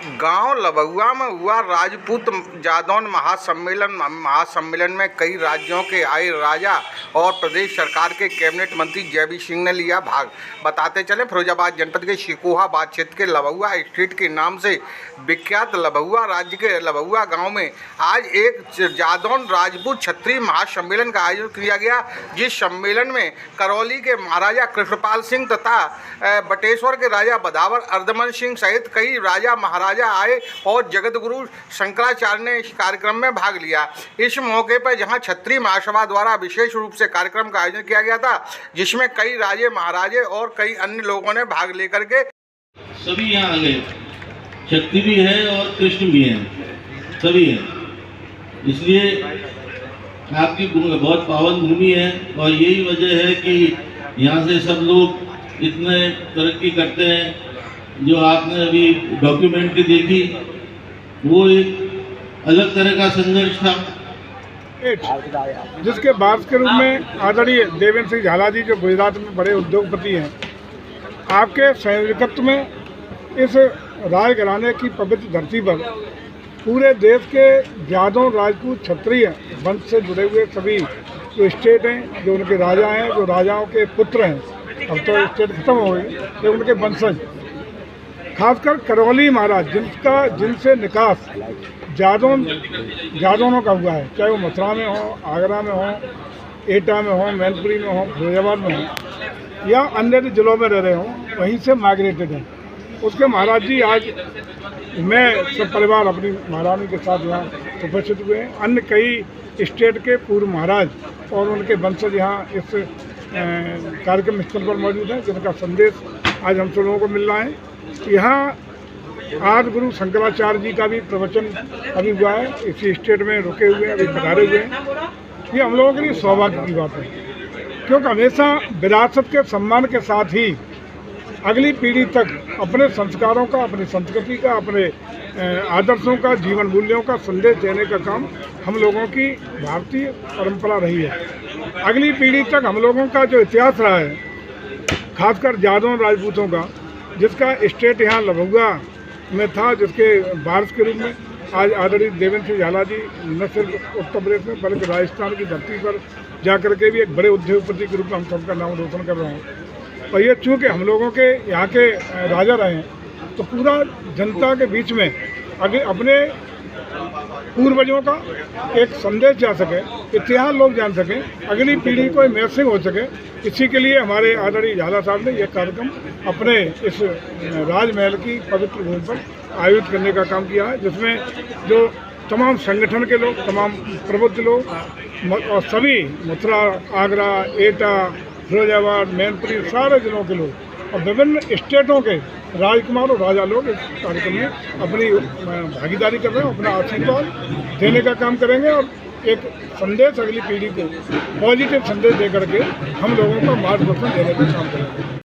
गांव लबुआ में हुआ राजपूत जादौन महासम्मेलन में कई राज्यों के आए राजा और प्रदेश सरकार के कैबिनेट मंत्री जयवीर सिंह ने लिया भाग। बताते चले, फिरोजाबाद जनपद के शिकोहाबाद क्षेत्र के लबुआ स्ट्रीट के नाम से विख्यात लबुआ राज्य के लबुआ गांव में आज एक जादौन राजपूत क्षत्रिय महासम्मेलन का आयोजन किया गया, जिस सम्मेलन में करौली के महाराजा कृष्णपाल सिंह तथा बटेश्वर के राजा बदावर अर्धमन सिंह सहित कई राजा महाराजा आए और जगत गुरु शंकराचार्य ने इस कार्यक्रम में भाग लिया। इस मौके पर जहां क्षत्रिय महासभा द्वारा विशेष रूप से कार्यक्रम का आयोजन किया गया था, जिसमें कई राजे महाराजे और कई अन्य लोगों ने भाग लेकर के सभी यहाँ आ गए। शक्ति भी है और कृष्ण भी है, सभी हैं। इसलिए आपकी बहुत पावन भूमि है और यही वजह है कि यहाँ से सब लोग इतने तरक्की करते हैं। जो आपने अभी डॉक्यूमेंट्री देखी, वो एक अलग तरह का संघर्ष था, जिसके वारस के रूप में आदरणीय देवेंद्र सिंह झाला जी, जो गुजरात में बड़े उद्योगपति हैं, आपके संयोजकत्व में इस राज घराने की पवित्र धरती पर पूरे देश के जादौन राजपूत क्षत्रिय वंश से जुड़े हुए सभी जो स्टेट हैं, जो उनके राजा हैं, जो राजाओं के पुत्र हैं, अब तो स्टेट खत्म हो गई, जो उनके वंशज, खासकर करौली महाराज जिनसे निकास जादौनों का हुआ है, चाहे वो मथुरा में हो, आगरा में हो, एटा में हो, मैनपुरी में हो, फिरोजाबाद में हो या अन्य जिलों में रह रहे हों, वहीं से माइग्रेटेड हैं। उसके महाराज जी आज मैं सब परिवार अपनी महारानी के साथ यहाँ उपस्थित हुए हैं। अन्य कई स्टेट के पूर्व महाराज और उनके वंशज यहाँ इस कार्यक्रम स्थल पर मौजूद हैं, जिनका संदेश आज हम सब लोगों को मिल रहा है। यहाँ आदि गुरु शंकराचार्य जी का भी प्रवचन अभी हुआ है, इसी स्टेट में रुके हुए अभी पधारे हुए हैं। ये हम लोगों के लिए सौभाग्य की बात है, क्योंकि हमेशा विरासत के सम्मान के साथ ही अगली पीढ़ी तक अपने संस्कारों का, अपनी संस्कृति का, अपने आदर्शों का, जीवन मूल्यों का संदेश देने का काम हम लोगों की भारतीय परंपरा रही है। अगली पीढ़ी तक हम लोगों का जो इतिहास रहा है, खासकर जादौन राजपूतों का, जिसका स्टेट यहाँ लबुआ में था, जिसके वारस के रूप में आज आदरणीय देवेंद्र सिंह झाला जी न सिर्फ उत्तर प्रदेश में बल्कि राजस्थान की धरती पर जाकर के भी एक बड़े उद्योगपति के रूप में हम सबका नाम रोशन कर रहे हैं। और ये चूँकि हम लोगों के यहाँ के राजा रहे हैं, तो पूरा जनता के बीच में अपने पूर्वजों का एक संदेश जा सके, इतिहास लोग जान सकें, अगली पीढ़ी को मैसेज हो सके, इसी के लिए हमारे आदरणीय झाला साहब ने यह कार्यक्रम अपने इस राजमहल की पवित्र भूमि पर आयोजित करने का काम किया है, जिसमें जो तमाम संगठन के लोग, तमाम प्रबुद्ध लोग और सभी मथुरा, आगरा, एटा, फिरोजाबाद, मैनपुरी, सारे जिलों के लोग और विभिन्न स्टेटों के राजकुमार और राजा लोग इस कार्यक्रम में अपनी भागीदारी कर रहे हैं, अपना आशीर्वाद देने का काम करेंगे और एक संदेश अगली पीढ़ी को पॉजिटिव संदेश दे करके हम लोगों का मार्गदर्शन देने का काम करेंगे।